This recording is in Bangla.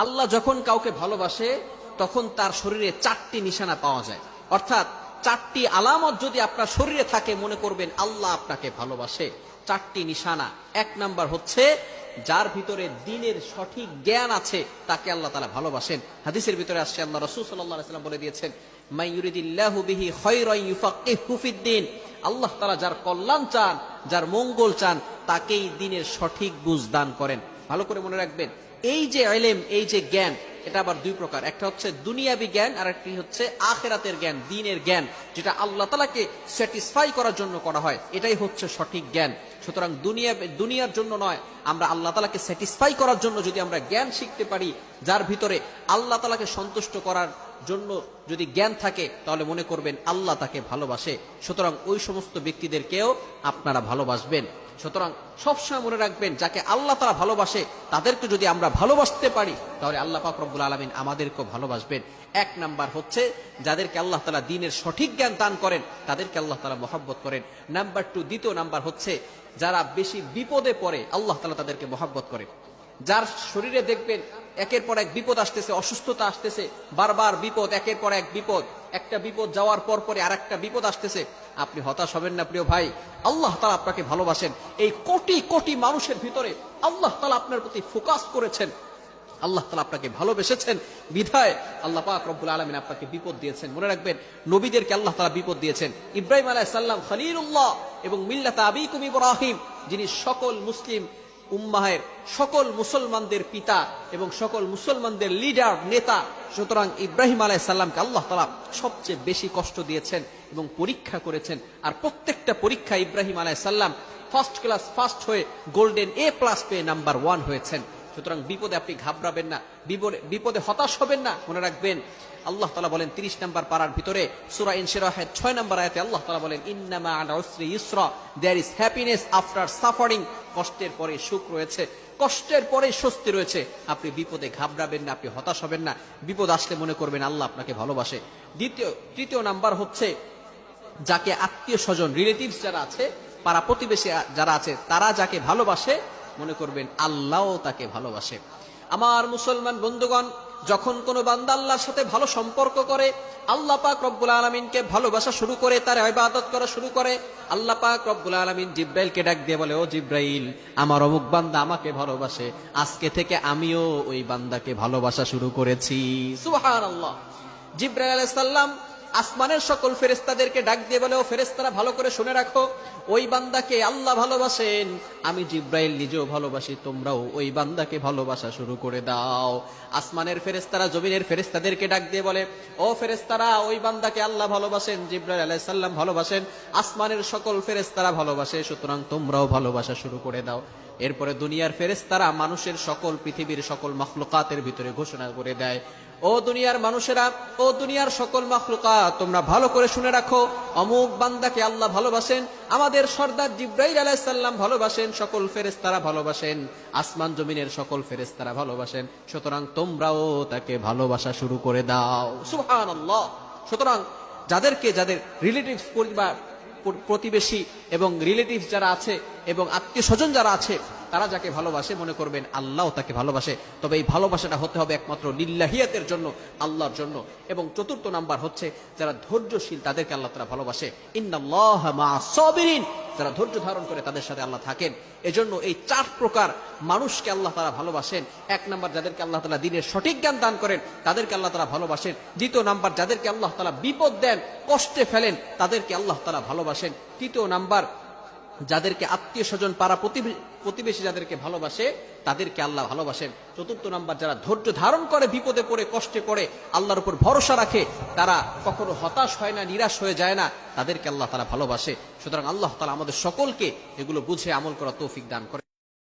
আল্লাহ যখন কাউকে ভালোবাসে তখন তার শরীরে 4টি নিশানা পাওয়া যায়, অর্থাৎ 4টি আলামত যদি আপনার শরীরে থাকে মনে করবেন আল্লাহ আপনাকে ভালোবাসে। 4টি নিশানা। 1 নাম্বার হচ্ছে যার ভিতরে দ্বীনের সঠিক জ্ঞান আছে তাকে আল্লাহ তাআলা ভালোবাসেন। হাদিসের ভিতরে আসছে আল্লাহ রাসূল সাল্লাল্লাহু আলাইহি ওয়াসাল্লাম বলে দিয়েছেন, মান ইউরিদিল্লাহু বিহি খায়রান ইউফাক্কিহু ফিদ্দীন। আল্লাহ তাআলা যার কল্যাণ চান, যার মঙ্গল চান, তাকেই দ্বীনের সঠিক বুঝ দান করেন। ভালো করে মনে রাখবেন, এই যে ইলম, এই যে জ্ঞান, এটা আবার দুই প্রকার। একটা হচ্ছে দুনিয়াবি জ্ঞান, আর একটি হচ্ছে আখিরাতের জ্ঞান, দ্বীনের জ্ঞান, যেটা আল্লাহ তাআলাকে স্যাটিসফাই করার জন্য করা হয়। এটাই হচ্ছে সঠিক জ্ঞান। সুতরাং দুনিয়ার জন্য নয়, আমরা আল্লাহ তাআলাকে স্যাটিসফাই করার জন্য যদি আমরা জ্ঞান শিখতে পারি, যার ভিতরে আল্লাহ তাআলাকে সন্তুষ্ট করার জন্য যদি জ্ঞান থাকে, তাহলে মনে করবেন আল্লাহ তাকে ভালোবাসে। সুতরাং ওই সমস্ত ব্যক্তিদেরকেও আপনারা ভালোবাসবেন। সুতরাং সবসময় মনে রাখবেন, যাকে আল্লাহ তাআলা ভালোবাসে তাদেরকে যদি আমরা ভালোবাসতে পারি, তাহলে আল্লাহ পাক রব্বুল আলামিন আমাদেরকেও ভালোবাসবেন। 1 নাম্বার হচ্ছে যাদেরকে আল্লাহ তাআলা দ্বীনের সঠিক জ্ঞান দান করেন তাদেরকে আল্লাহ তাআলা মহব্বত করেন। নাম্বার 2, দ্বিতীয় নাম্বার হচ্ছে যারা বেশি বিপদে পড়ে আল্লাহ তাআলা তাদেরকে মহব্বত করেন। যার শরীরে দেখবেন একের পর এক বিপদ আসতেছে, অসুস্থতা আসতেছে, বারবার বিপদ, একের পর এক বিপদ, একটা বিপদ যাওয়ার পর পরে আরেকটা বিপদ আসতেছে, আপনি হতাশ হবেন না প্রিয় ভাই। আল্লাহ তাআলা আপনাকে ভালোবাসেন। এই কোটি কোটি মানুষের ভিতরে আল্লাহ তাআলা আপনার প্রতি ফোকাস করেছেন, আল্লাহ তাআলা আপনাকে ভালোবেসেছেন, বিধায় আল্লাহ পাক রব্বুল আলামিন আপনাকে বিপদ দিয়েছেন। মনে রাখবেন, নবীদেরকে আল্লাহ তাআলা বিপদ দিয়েছেন। ইব্রাহিম আলাইহিস সালাম খলিলুল্লাহ এবং মিল্লাত আবিকুম ইব্রাহিম, যিনি সকল মুসলিম উম্মাহের, সকল মুসলমানদের পিতা এবং সকল মুসলমানদের লিডার, নেতা। সুতরাং ইব্রাহিম আলাইহিস সালামকে আল্লাহ তাআলা সবচেয়ে বেশি কষ্ট দিয়েছেন এবং পরীক্ষা করেছেন। আর প্রত্যেকটা পরীক্ষা ইব্রাহিম আলাইহিস সালাম ফার্স্ট ক্লাস ফার্স্ট হয়ে গোল্ডেন A+ পেয়ে নাম্বার 1 হয়েছেন। সুতরাং বিপদে আপনি ঘাবড়াবেন না, বিপদে হতাশ হবেন না। মনে রাখবেন, আল্লাহ তাআলা বলেন 30 নম্বর পারার ভিতরে সূরা ইনশিরাহের 6 নম্বর আয়াতে আল্লাহ তাআলা বলেন, ইন্নামা আল উসরি ইউসরা, there is happiness after suffering. কষ্টের পরে সুখ রয়েছে, কষ্টের পরে স্বস্তি রয়েছে। আপনি বিপদে ঘাবড়াবেন না, আপনি হতাশ হবেন না। বিপদ আসলে মনে করবেন আল্লাহ আপনাকে ভালোবাসে। তৃতীয় নাম্বার হচ্ছে যাকে আত্মীয় স্বজন, রিলেটিভস যারা আছে, পাড়া প্রতিবেশী যারা আছে, তারা যাকে ভালোবাসে মনে করবেন আল্লাহও তাকে ভালোবাসে। আমার মুসলমান বন্ধুগণ, যখন কোনো বান্দা আল্লাহর সাথে ভালো সম্পর্ক করে, আল্লাহ পাক রব্বুল আলামিনকে ভালোবাসা শুরু করে, তার ইবাদত করা শুরু করে, আল্লাহ পাক রব্বুল আলামিন জিব্রাইলকে ডাক দিয়ে বলে, ও জিব্রাইল, আমার অমুক বান্দা আমাকে ভালোবাসে, আজকে থেকে আমিও ওই বান্দাকে ভালোবাসা শুরু করেছি। সুবহানাল্লাহ। জিব্রাইল আলাইহিস সালাম আসমানের সকল ফেরেশতাদেরকে ডাক দিয়ে বলে, ও ফেরেশতারা ভালো করে শুনে রাখো, ওই বান্দাকে আল্লাহ ভালোবাসেন, আমি জিব্রাইল নিজেও ভালোবাসি, তোমরাও ওই বান্দাকে ভালোবাসা শুরু করে দাও। আসমানের ফেরেশতারা জমিনের ফেরেশতাদেরকে ডাক দিয়ে বলে, ও ফেরেশতারা, ওই বান্দাকে আল্লাহ ভালোবাসেন, জিব্রাইল আলাইহিস সালাম ভালোবাসেন, আসমানের সকল ফেরেশতারা ভালোবাসে, সুতরাং তোমরাও ভালোবাসা শুরু করে দাও। এরপরে দুনিয়ার ফেরেশতারা মানুষের সকল, পৃথিবীর সকল মাখলুকাতের ভিতরে ঘোষণা করে দেয়, ও দুনিয়ার মানুষেরা, ও দুনিয়ার সকল মাখলুকাত, তোমরা ভালো করে শুনে রাখো, অমুক বান্দাকে আল্লাহ ভালোবাসেন, আমাদের সর্দার জিব্রাইল আলাইহিস সালাম ভালোবাসেন, সকল ফেরেশতারা ভালোবাসেন, আসমান জমিনের সকল ফেরেশতারা ভালোবাসেন, সুতরাং তোমরাও তাকে ভালোবাসা শুরু করে দাও। সুবহানাল্লাহ। সুতরাং যাদের রিলেটিভস, পরিবার, প্রতিবেশী এবং রিলেটিভস যারা আছে এবং আত্মীয় স্বজন যারা আছে, তারা যাকে ভালোবাসে মনে করবেন আল্লাহ তাকে ভালোবাসে। তবে এই ভালোবাসাটা হতে হবে একমাত্র লিল্লাহিয়াতের জন্য, আল্লাহর জন্য। এবং 4র্থ নাম্বার হচ্ছে যারা ধৈর্যশীল, তাদেরকে আল্লাহ তাআলা ভালোবাসে। ইন্নাল্লাহা মা'আস সাবিরিন, যারা ধৈর্য ধারণ করে তাদের সাথে আল্লাহ থাকেন। এজন্য এই 4 প্রকার মানুষকে আল্লাহ তাআলা ভালোবাসেন। 1 নাম্বার যাদেরকে আল্লাহ তাআলা দ্বীনের সঠিক জ্ঞান দান করেন তাদেরকে আল্লাহ তাআলা ভালোবাসেন। 2য় নাম্বার যাদেরকে আল্লাহ তাআলা বিপদ দেন, কষ্টে ফেলেন, তাদেরকে আল্লাহ তাআলা ভালোবাসেন। 3য় নাম্বার যাদেরকে আত্মীয় স্বজন, পাড়া প্রতিবেশী যাদেরকে ভালোবাসে তাদেরকে আল্লাহ ভালোবাসেন। 4র্থ নাম্বার যারা ধৈর্য ধারণ করে, বিপদে পড়ে, কষ্টে পড়ে আল্লাহর উপর ভরসা রাখে, তারা কখনো হতাশ হয় না, নিরাশ হয়ে যায় না, তাদেরকে আল্লাহ তাআলা ভালোবাসে। সুতরাং আল্লাহ তাআলা আমাদের সকলকে এগুলো বুঝে আমল করা তৌফিক দান করে।